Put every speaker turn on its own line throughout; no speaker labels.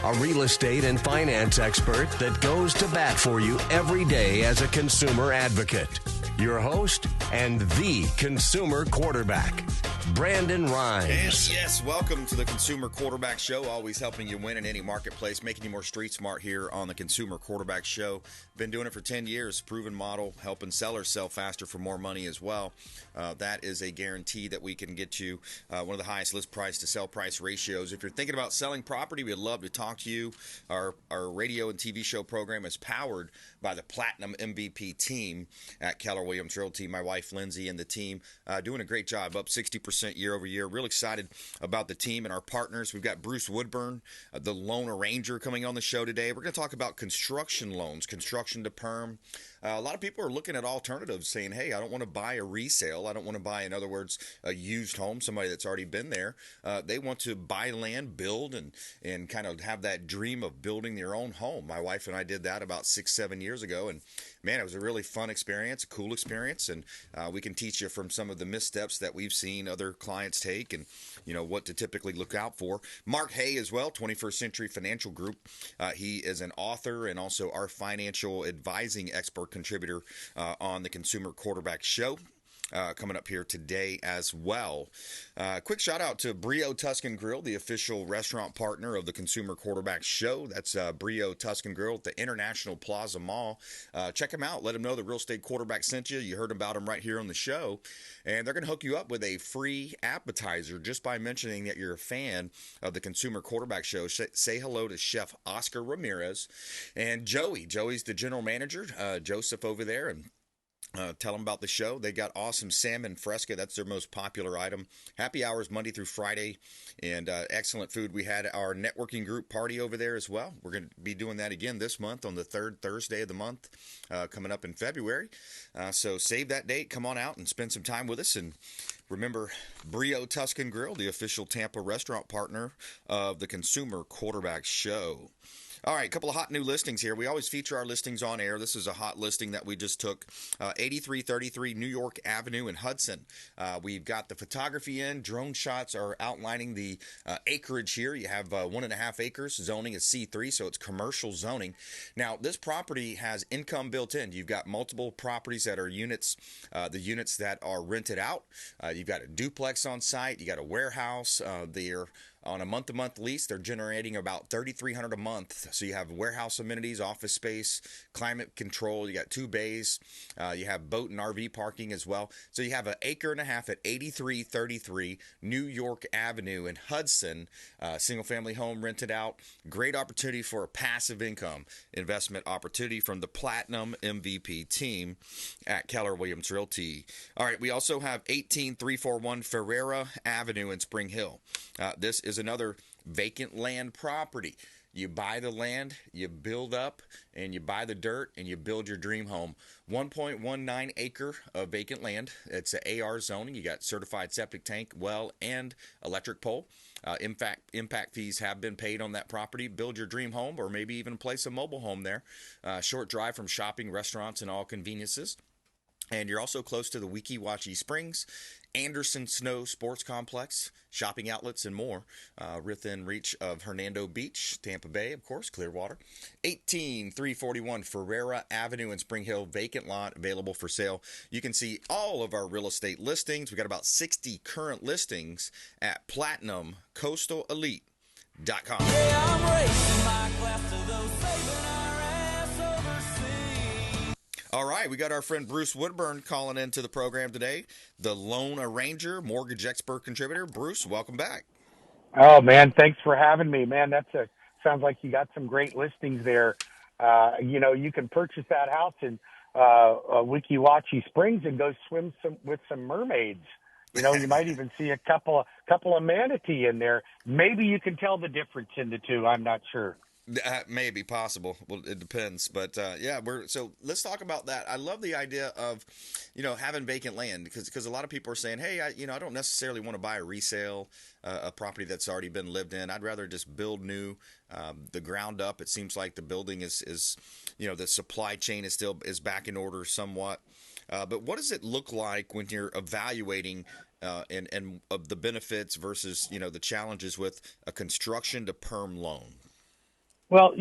a real estate and finance expert that goes to bat for you every day as a consumer advocate. Your host and the consumer quarterback, Brandon Rhymes.
Yes, welcome to the Consumer Quarterback Show, always helping you win in any marketplace, making you more street smart here on the Consumer Quarterback Show. Been doing it for 10 years, proven model, helping sellers sell faster for more money as well. That is a guarantee that we can get you one of the highest list price to sell price ratios. If you're thinking about selling property, we'd love to talk to you. Our radio and TV show program is powered by the Platinum MVP team at Keller Williams Realty. My wife, Lindsay, and the team doing a great job, up 60% year over year. Real excited about the team and our partners. We've got Bruce Woodburn, the loan arranger, coming on the show today. We're going to talk about construction loans, construction to perm. A lot of people are looking at alternatives saying, hey, I don't want to buy a resale. I don't want to buy, in other words, a used home, somebody that's already been there. They want to buy land, build, and kind of have that dream of building their own home. My wife and I did that about 6-7 years ago, and man, it was a really fun experience, a cool experience, and we can teach you from some of the missteps that we've seen other clients take and, you know, what to typically look out for. Mark Hay as well, 21st Century Financial Group. He is an author and also our financial advising expert contributor on the Consumer Quarterback Show. Coming up here today as well. Quick shout out to Brio Tuscan Grill, the official restaurant partner of the Consumer Quarterback Show. That's Brio Tuscan Grill at the International Plaza Mall. Check them out. Let them know the Real Estate Quarterback sent you. You heard about them right here on the show. And they're going to hook you up with a free appetizer just by mentioning that you're a fan of the Consumer Quarterback Show. Say hello to Chef Oscar Ramirez and Joey. Joey's the general manager, Joseph over there, and tell them about the show. They got awesome salmon fresca. That's their most popular item. Happy hours Monday through Friday, and excellent food. We had our networking group party over there as well. We're going to be doing that again this month on the third Thursday of the month, coming up in February. So save that date. Come on out and spend some time with us. And remember, Brio Tuscan Grill, the official Tampa restaurant partner of the Consumer Quarterback Show. All right, a couple of hot new listings here. We always feature our listings on air. This is a hot listing that we just took, 8333 New York Avenue in Hudson. We've got the photography in. Drone shots are outlining the acreage here. You have 1.5 acres. Zoning is C3, so it's commercial zoning. Now, this property has income built in. You've got multiple properties that are units, the units that are rented out. You've got a duplex on site. You got a warehouse. They're on a month-to-month lease. They're generating about $3,300 a month. So you have warehouse amenities, office space, climate control. You got 2 bays. You have boat and RV parking as well. So you have 1.5 acres at 8333 New York Avenue in Hudson. Single-family home rented out. Great opportunity for a passive income investment opportunity from the Platinum MVP team at Keller Williams Realty. All right, we also have 18341 Ferreira Avenue in Spring Hill. This is another vacant land property. You buy the land, you build up, and you buy the dirt, and you build your dream home. 1.19 acre of vacant land. It's a AR zoning. You got certified septic tank, well, and electric pole. Impact fees have been paid on that property. Build your dream home, or maybe even place a mobile home there. Short drive from shopping, restaurants, and all conveniences. And you're also close to the Weeki Wachee Springs, Anderson Snow Sports Complex, shopping outlets, and more. Within reach of Hernando Beach, Tampa Bay, of course, Clearwater. 18341 Ferreira Avenue in Spring Hill, vacant lot available for sale. You can see all of our real estate listings. We got about 60 current listings at PlatinumCoastalElite.com.
Yeah, I'm raising my glass to those saving our ass overseas.
All right, we got our friend Bruce Woodburn calling into the program today, the loan arranger, mortgage expert contributor. Bruce, welcome back.
Oh, man, thanks for having me, man. Sounds like you got some great listings there. You can purchase that house in Weeki Wachee Springs and go swim with some mermaids. You might even see a couple of manatee in there. Maybe you can tell the difference in the two. I'm not sure.
Maybe possible. Well, it depends. But so let's talk about that. I love the idea of, having vacant land because a lot of people are saying, hey, I don't necessarily want to buy a resale, a property that's already been lived in. I'd rather just build new, the ground up. It seems like the building is the supply chain is back in order somewhat. But what does it look like when you're evaluating and of the benefits versus the challenges with a construction to perm loan?
Well,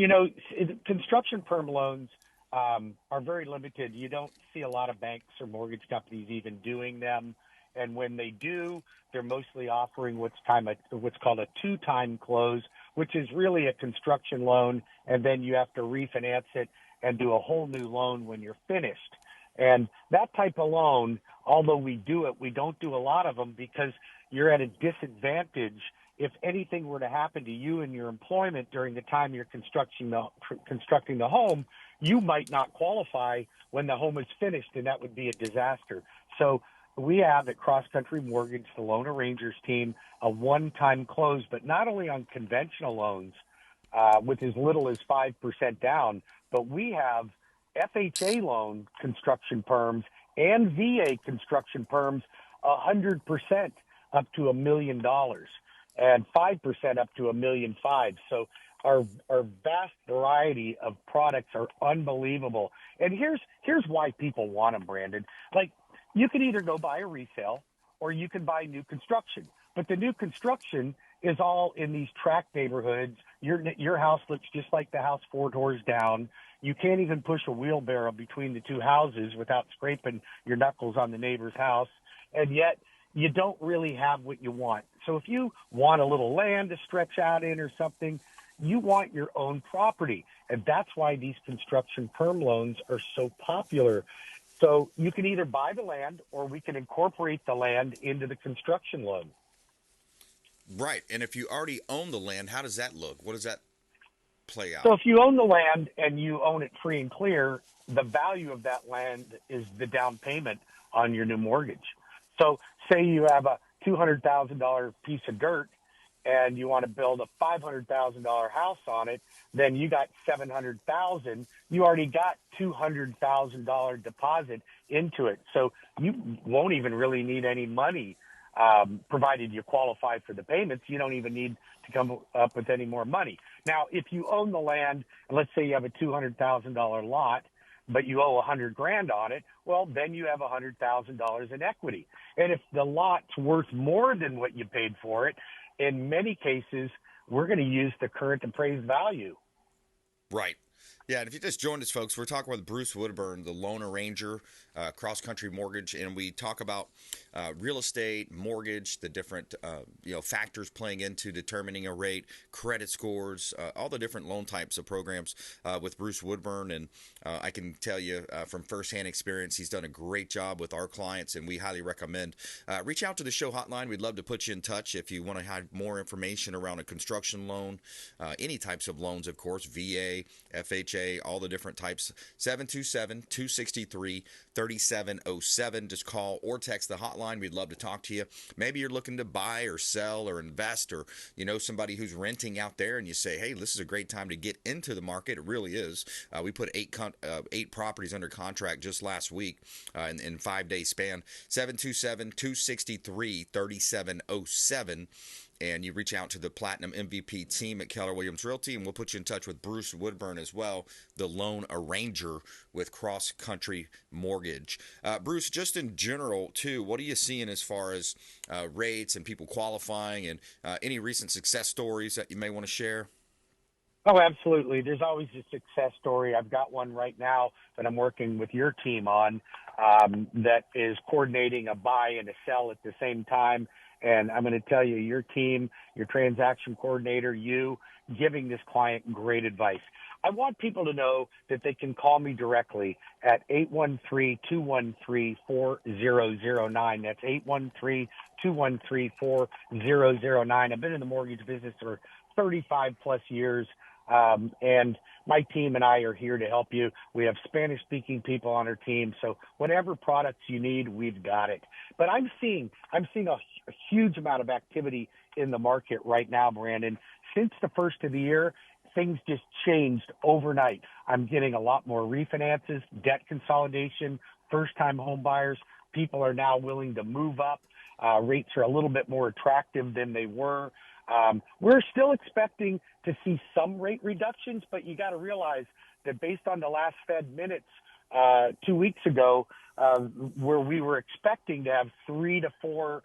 construction perm loans are very limited. You don't see a lot of banks or mortgage companies even doing them. And when they do, they're mostly offering what's called a two-time close, which is really a construction loan, and then you have to refinance it and do a whole new loan when you're finished. And that type of loan, although we do it, we don't do a lot of them because you're at a disadvantage if anything were to happen to you in your employment during the time you're constructing the home. You might not qualify when the home is finished, and that would be a disaster. So we have at Crosscountry Mortgage, the loan arrangers team, a one-time close, but not only on conventional loans with as little as 5% down, but we have FHA loan construction perms and VA construction perms 100% up to $1 million and 5% up to $1.5 million. So our vast variety of products are unbelievable. And here's why people want them, Brandon. Like, you can either go buy a resale or you can buy new construction. But the new construction is all in these tract neighborhoods. Your house looks just like the house 4 doors down. You can't even push a wheelbarrow between the two houses without scraping your knuckles on the neighbor's house. And yet you don't really have what you want. So if you want a little land to stretch out in or something, you want your own property. And that's why these construction perm loans are so popular. So you can either buy the land or we can incorporate the land into the construction loan.
Right. And if you already own the land, how does that look? What does that play out?
So if you own the land and you own it free and clear, the value of that land is the down payment on your new mortgage. So say you have a $200,000 piece of dirt and you want to build a $500,000 house on it, then you got $700,000. You already got $200,000 deposit into it. So you won't even really need any money, provided you qualify for the payments. You don't even need to come up with any more money. Now, if you own the land, and let's say you have a $200,000 lot, but you owe $100,000 on it, well, then you have $100,000 in equity. And if the lot's worth more than what you paid for it, in many cases, we're going to use the current appraised value.
Right. Yeah, and if you just joined us, folks, we're talking with Bruce Woodburn, the loan arranger, Cross-Country Mortgage, and we talk about real estate, mortgage, the different factors playing into determining a rate, credit scores, all the different loan types of programs with Bruce Woodburn. And I can tell you from firsthand experience, he's done a great job with our clients, and we highly recommend. Reach out to the show hotline. We'd love to put you in touch if you want to have more information around a construction loan, any types of loans, of course, VA, FHA, all the different types. 727-263-3707. Just call or text the hotline. We'd love to talk to you. Maybe you're looking to buy or sell or invest, or you know somebody who's renting out there and you say, hey, this is a great time to get into the market. It really is. We put eight properties under contract just last week in 5-day span. 727-263-3707. And you reach out to the Platinum MVP team at Keller Williams Realty, and we'll put you in touch with Bruce Woodburn as well, the loan arranger with Cross Country Mortgage. Bruce, just in general, too, what are you seeing as far as rates and people qualifying, and any recent success stories that you may want to share?
Oh, absolutely. There's always a success story. I've got one right now that I'm working with your team on that is coordinating a buy and a sell at the same time. And I'm going to tell you, your team, your transaction coordinator, you giving this client great advice. I want people to know that they can call me directly at 813-213-4009. That's 813-213-4009. I've been in the mortgage business for 35 plus years. And my team and I are here to help you. We have Spanish-speaking people on our team, so whatever products you need, we've got it. But I'm seeing a huge amount of activity in the market right now, Brandon. Since the first of the year, things just changed overnight. I'm getting a lot more refinances, debt consolidation, first-time home buyers. People are now willing to move up. Rates are a little bit more attractive than they were. We're still expecting to see some rate reductions, but you got to realize that based on the last Fed minutes 2 weeks ago, where we were expecting to have 3 to 4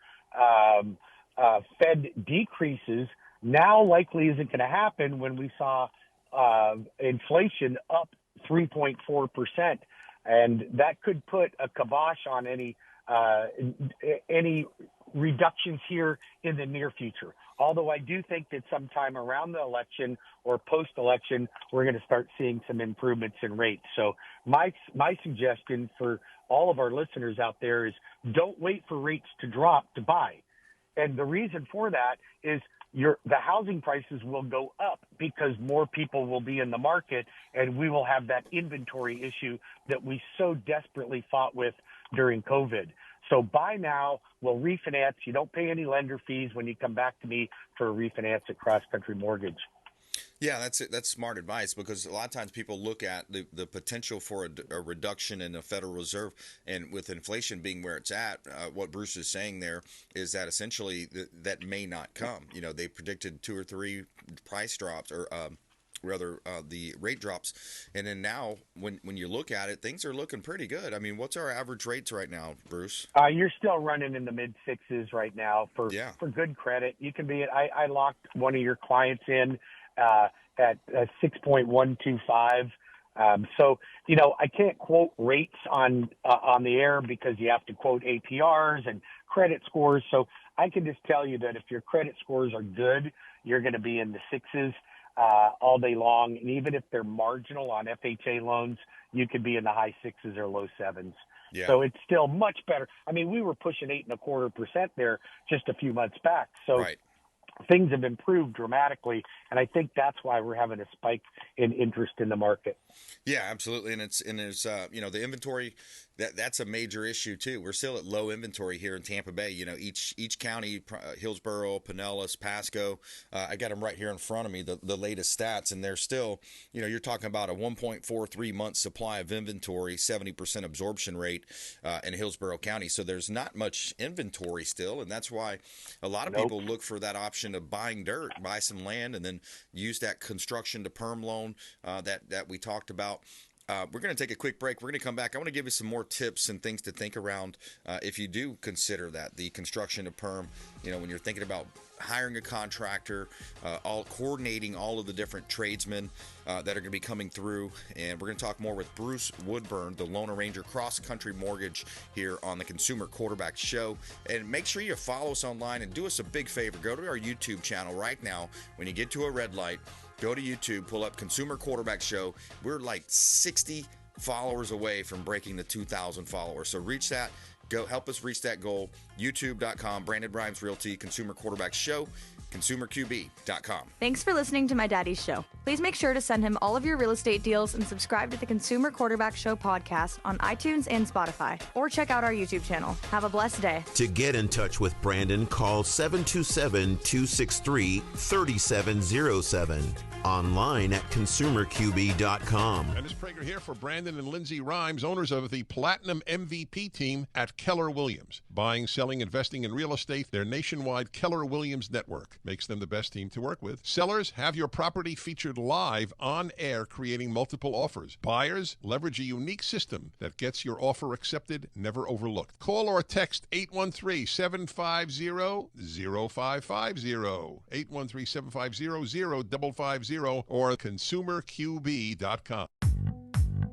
Fed decreases, now likely isn't going to happen when we saw inflation up 3.4%, and that could put a kibosh on any reductions here in the near future. Although I do think that sometime around the election or post-election, we're going to start seeing some improvements in rates. So my suggestion for all of our listeners out there is don't wait for rates to drop to buy. And the reason for that is the housing prices will go up because more people will be in the market, and we will have that inventory issue that we so desperately fought with during COVID. So buy now, we'll refinance. You don't pay any lender fees when you come back to me for a refinance at Crosscountry Mortgage.
Yeah, that's smart advice, because a lot of times people look at the potential for a reduction in the Federal Reserve, and with inflation being where it's at, what Bruce is saying there is that essentially that may not come. You know, they predicted 2 or 3 price drops, or the rate drops, and then now when you look at it, things are looking pretty good. I mean, what's our average rates right now, Bruce?
You're still running in the mid 6s right now for good credit. You can be. I locked one of your clients in at 6.125. So, you know, I can't quote rates on the air because you have to quote APRs and credit scores. So I can just tell you that if your credit scores are good, you're going to be in the 6s all day long. And even if they're marginal on FHA loans, you could be in the high 6s or low 7s.
Yeah.
So it's still much better. I mean, we were pushing 8.25% there just a few months back. So
right.
Things have improved dramatically, and I think that's why we're having a spike in interest in the market.
Yeah, absolutely, and there's you know, the inventory, that's a major issue too. We're still at low inventory here in Tampa Bay. You know, each county, Hillsborough, Pinellas, Pasco, I got them right here in front of me, the latest stats, and they're still, you know, you're talking about a 1.43 month supply of inventory, 70% absorption rate in Hillsborough County. So there's not much inventory still, and that's why a lot of people look for that option of buying dirt, buy some land, and then use that construction to perm loan that we talked about. We're going to take a quick break. We're going to come back. I want to give you some more tips and things to think around if you do consider that, the construction to perm, you know, when you're thinking about hiring a contractor, coordinating all of the different tradesmen that are going to be coming through. And we're going to talk more with Bruce Woodburn, the loan arranger, Cross-Country Mortgage, here on the Consumer Quarterback Show. And make sure you follow us online, and do us a big favor. Go to our YouTube channel right now. When you get to a red light, go to YouTube, pull up Consumer Quarterback Show. We're like 60 followers away from breaking the 2,000 followers. So reach that. Go help us reach that goal. YouTube.com, Brandon Rhymes Realty, Consumer Quarterback Show, ConsumerQB.com.
Thanks for listening to my daddy's show. Please make sure to send him all of your real estate deals and subscribe to the Consumer Quarterback Show podcast on iTunes and Spotify, or check out our YouTube channel. Have a blessed day.
To get in touch with Brandon, call 727-263-3707. Online at ConsumerQB.com.
Dennis Prager here for Brandon and Lindsay Rhymes, owners of the Platinum MVP team at Keller Williams. Buying, selling, investing in real estate, their nationwide Keller Williams network makes them the best team to work with. Sellers, have your property featured live on air, creating multiple offers. Buyers, leverage a unique system that gets your offer accepted, never overlooked. Call or text 813-750-0550, 813-750-0550, or ConsumerQB.com.
I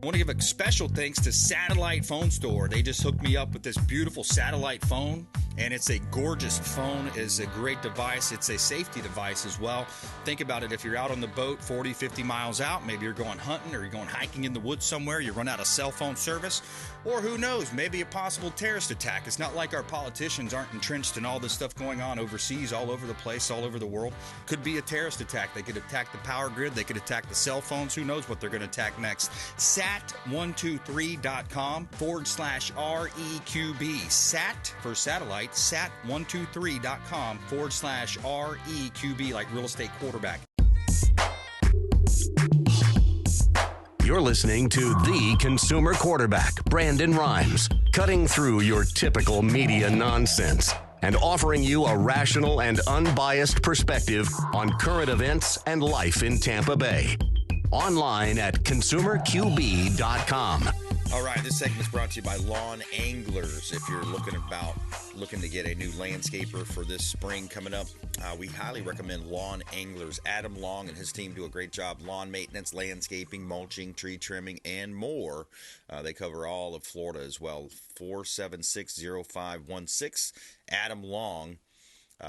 want to give a special thanks to Satellite Phone Store. They just hooked me up with this beautiful satellite phone, and it's a gorgeous phone. It's a great device. It's a safety device as well. Think about it. If you're out on the boat 40, 50 miles out, maybe you're going hunting or you're going hiking in the woods somewhere, you run out of cell phone service, or who knows, maybe a possible terrorist attack. It's not like our politicians aren't entrenched in all this stuff going on overseas, all over the place, all over the world. Could be a terrorist attack. They could attack the power grid. They could attack the cell phones. Who knows what they're going to attack next. Sat123.com/REQB. Sat for satellite. Sat123.com/REQB, like real estate quarterback.
You're listening to the Consumer Quarterback, Brandon Rhymes, cutting through your typical media nonsense and offering you a rational and unbiased perspective on current events and life in Tampa Bay. Online at ConsumerQB.com.
All right, this segment is brought to you by Lawn Anglers. If you're looking to get a new landscaper for this spring coming up, we highly recommend Lawn Anglers. Adam Long and his team do a great job. Lawn maintenance, landscaping, mulching, tree trimming, and more. They cover all of Florida as well. 476-0516. Adam Long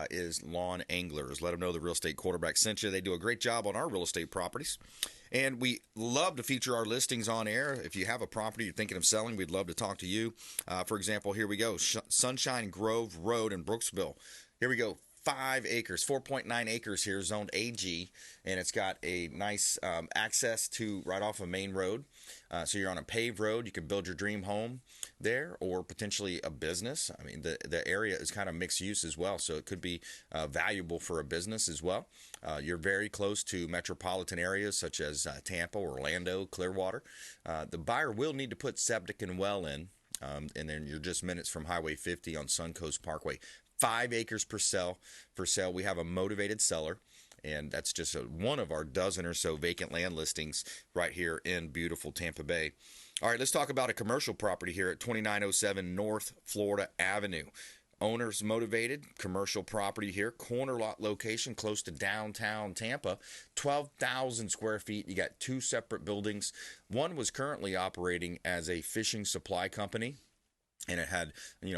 is Lawn Anglers. Let them know the Real Estate Quarterback sent you. They do a great job on our real estate properties. And we love to feature our listings on air. If you have a property you're thinking of selling, we'd love to talk to you. For example, here we go. Sunshine Grove Road in Brooksville. Here we go. 5 acres, 4.9 acres here, zoned AG, and it's got a nice access to right off a main road. So you're on a paved road. You can build your dream home there, or potentially a business. I mean, the area is kind of mixed use as well, so it could be valuable for a business as well. You're very close to metropolitan areas such as Tampa, Orlando, Clearwater. The buyer will need to put septic and well in, and then you're just minutes from Highway 50 on Suncoast Parkway. 5 acres for sale. We have a motivated seller, and that's just one of our dozen or so vacant land listings right here in beautiful Tampa Bay. All right, let's talk about a commercial property here at 2907 North Florida Avenue. Owners motivated, commercial property here, corner lot location close to downtown Tampa, 12,000 square feet. You got 2 separate buildings. One was currently operating as a fishing supply company, and it had,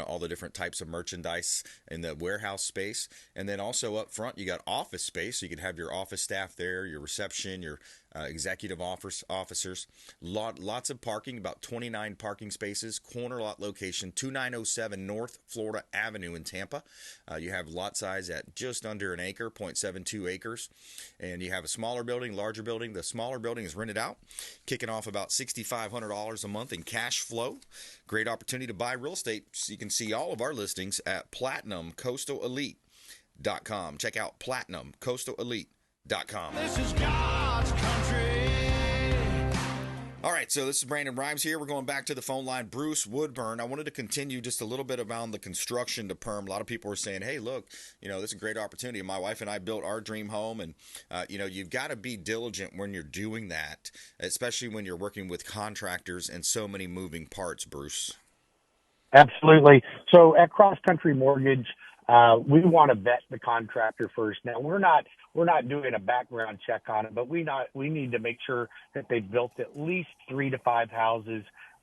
all the different types of merchandise in the warehouse space. And then also up front, you got office space. So you can have your office staff there, your reception, your executive officers. Lots of parking, about 29 parking spaces. Corner lot location, 2907 North Florida Avenue in Tampa. You have lot size at just under an acre, 0.72 acres. And you have a smaller building, larger building. The smaller building is rented out, kicking off about $6,500 a month in cash flow. Great opportunity to buy real estate. So you can see all of our listings at PlatinumCoastalElite.com. Check out PlatinumCoastalElite.com.
This is God's country.
All right, so this is Brandon Rhymes here. We're going back to the phone line. Bruce Woodburn. I wanted to continue just a little bit around the construction to perm. A lot of people are saying, hey, look, this is a great opportunity. My wife and I built our dream home, and, you've got to be diligent when you're doing that, especially when you're working with contractors and so many moving parts, Bruce.
Absolutely. So at Crosscountry Mortgage, we want to vet the contractor first. Now, we're not doing a background check on it, but we need to make sure that they've built at least 3 to 5 houses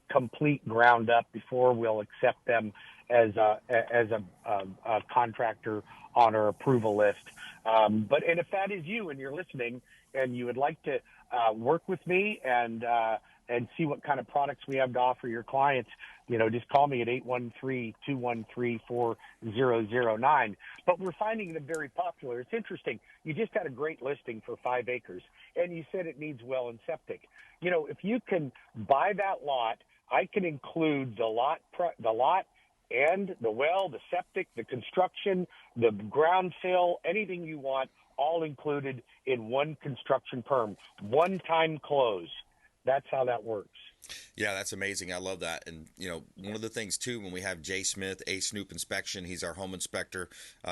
complete ground up before we'll accept them as a contractor on our approval list. And if that is you and you're listening and you would like to work with me and see what kind of products we have to offer your clients, just call me at 813-213-4009. But we're finding them very popular. It's interesting. You just had a great listing for 5 acres, and you said it needs well and septic. If you can buy that lot, I can include the lot and the well, the septic, the construction, the ground fill, anything you want, all included in one construction perm, one-time close. That's how that works.
Yeah, that's amazing. I love that. And, one of the things, too, when we have Jay Smith, A Snoop Inspection, he's our home inspector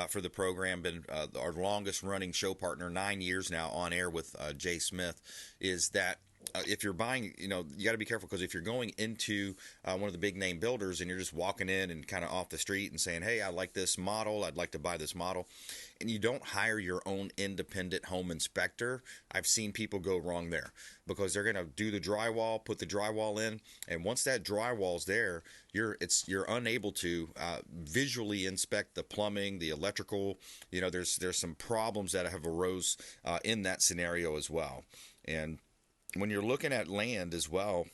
for the program, been our longest-running show partner, 9 years now on air with Jay Smith, is that if you're buying, you got to be careful, because if you're going into one of the big name builders and you're just walking in and kind of off the street and saying, hey, I like this model, I'd like to buy this model, and you don't hire your own independent home inspector, I've seen people go wrong there, because they're going to do the drywall, put the drywall in, and once that drywall's there, you're unable to visually inspect the plumbing, the electrical. There's some problems that have arose in that scenario as well. And when you're looking at land as well,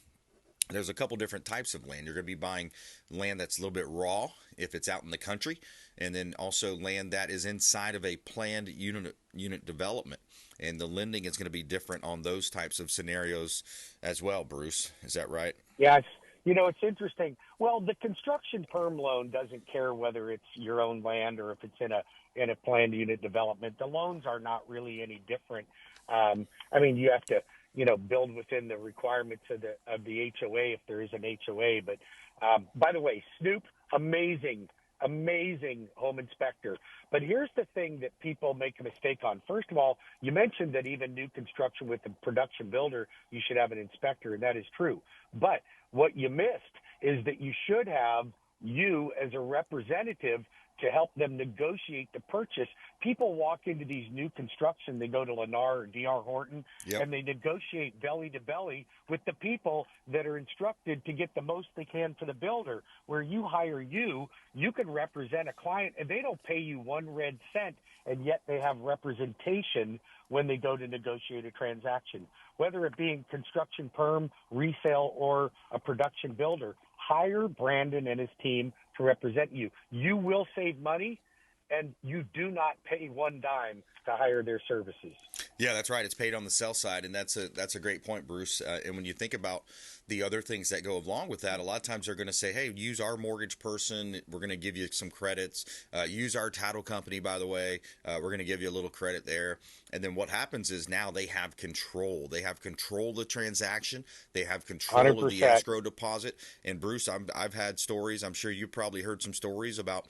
there's a couple different types of land. You're going to be buying land that's a little bit raw if it's out in the country, and then also land that is inside of a planned unit development. And the lending is going to be different on those types of scenarios as well, Bruce. Is that right?
Yes. It's interesting. Well, the construction perm loan doesn't care whether it's your own land or if it's in a planned unit development. The loans are not really any different. You have to build within the requirements of the HOA if there is an HOA. But by the way, Snoop, amazing amazing home inspector. But here's the thing that people make a mistake on. First of all, you mentioned that even new construction with a production builder, you should have an inspector, and that is true. But what you missed is that you should have you as a representative to help them negotiate the purchase. People walk into these new construction, they go to Lennar or D.R. Horton, and they negotiate belly to belly with the people that are instructed to get the most they can for the builder. Where you hire you can represent a client, and they don't pay you 1 red cent, and yet they have representation when they go to negotiate a transaction. Whether it being construction perm, resale, or a production builder, hire Brandon and his team to represent you. You will save money, and you do not pay 1 dime to hire their services.
Yeah, that's right. It's paid on the sell side, and that's a great point, Bruce. And when you think about the other things that go along with that, a lot of times they're going to say, hey, use our mortgage person. We're going to give you some credits. Use our title company, by the way. We're going to give you a little credit there. And then what happens is now they have control. They have control of the transaction. They have control
100%.
of the escrow deposit. And, Bruce, I've had stories. I'm sure you've probably heard some stories about,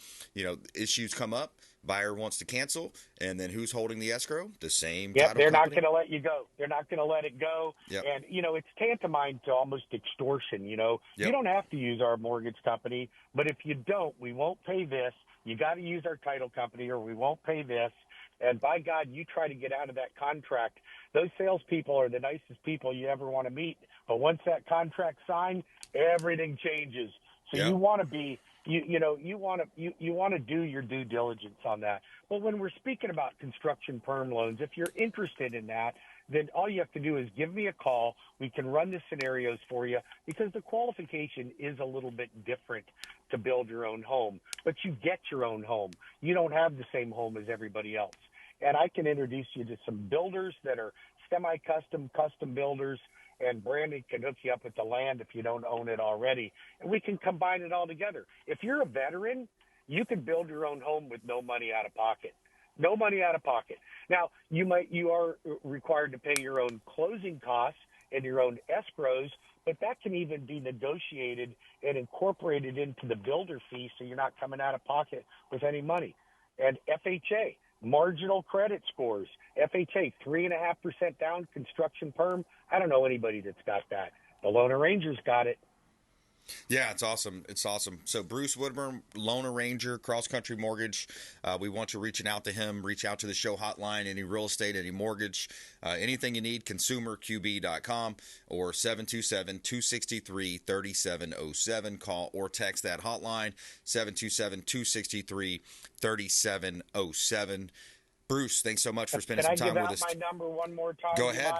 issues come up. Buyer wants to cancel, and then who's holding the escrow? The same title
they're
company.
not going to let you go. They're not going to let it go.
Yep.
And, it's tantamount to almost extortion, You don't have to use our mortgage company, but if you don't, we won't pay this. You got to use our title company or we won't pay this. And by God, you try to get out of that contract. Those salespeople are the nicest people you ever want to meet. But once that contract's signed, everything changes. So you want to be you want to do your due diligence on that. But when we're speaking about construction perm loans, if you're interested in that, then all you have to do is give me a call. We can run the scenarios for you because the qualification is a little bit different to build your own home. But you get your own home. You don't have the same home as everybody else. And I can introduce you to some builders that are semi-custom, custom builders, and Brandon can hook you up with the land if you don't own it already. And we can combine it all together. If you're a veteran, you can build your own home with no money out of pocket. No money out of pocket. Now, you are required to pay your own closing costs and your own escrows, but that can even be negotiated and incorporated into the builder fee so you're not coming out of pocket with any money. And FHA, marginal credit scores. FHA, 3.5% down, construction perm. I don't know anybody that's got that. The Loan Arranger's got it.
Yeah, it's awesome. It's awesome. So Bruce Woodburn, Loan Arranger, Crosscountry Mortgage. We want you reaching out to him. Reach out to the show hotline, any real estate, any mortgage, anything you need, consumerqb.com or 727-263-3707. Call or text that hotline, 727-263-3707. Bruce, thanks so much for spending some time with us.
Can I give out my number one more time?
Go ahead.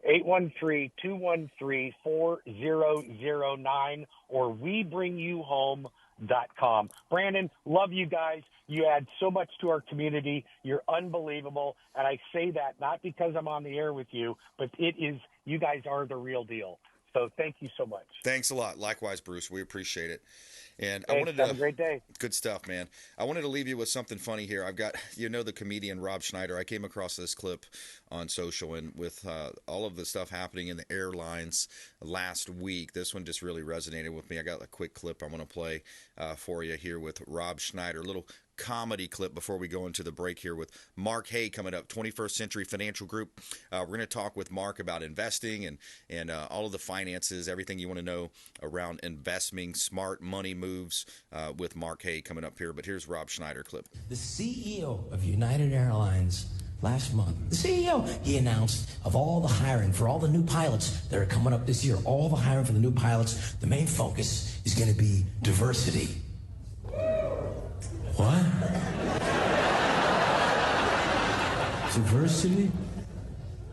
813-213-4009 or WeBringYouHome.com. Brandon, love you guys. You add so much to our community. You're unbelievable. And I say that not because I'm on the air with you, but you guys are the real deal. So thank you so much.
Thanks a lot. Likewise, Bruce. We appreciate it. And
I wanted to have a great day.
Good stuff, man. I wanted to leave you with something funny here. I've got, the comedian Rob Schneider. I came across this clip on social, and with all of the stuff happening in the airlines last week, this one just really resonated with me. I got a quick clip I want to play for you here with Rob Schneider. A little comedy clip before we go into the break here with Mark Hay coming up, 21st Century Financial Group. We're going to talk with Mark about investing and all of the finances, everything you want to know around investing, smart money moves with Mark Hay coming up here. But here's Rob Schneider clip.
The CEO of United Airlines last month, he announced of all the hiring for all the new pilots that are coming up this year, all the hiring for the new pilots, the main focus is going to be diversity. What? Diversity?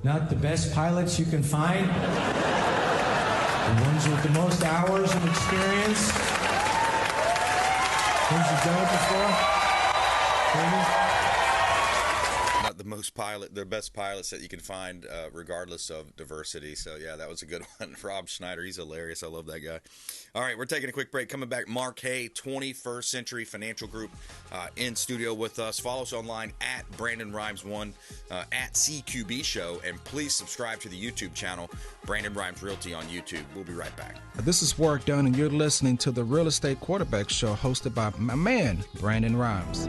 Not the best pilots you can find? The ones with the most hours of experience? Ones you've done it before? Maybe?
Not the the best pilots that you can find, regardless of diversity. So yeah, that was a good one. Rob Schneider, he's hilarious. I love that guy. All right, we're taking a quick break. Coming back, Mark Hay, 21st Century Financial Group, in studio with us. Follow us online at Brandon Rhymes 1, at CQB Show, and please subscribe to the YouTube channel, Brandon Rhymes Realty on YouTube. We'll be right back.
This is Warwick Dunn, and you're listening to the Real Estate Quarterback Show hosted by my man, Brandon Rhymes.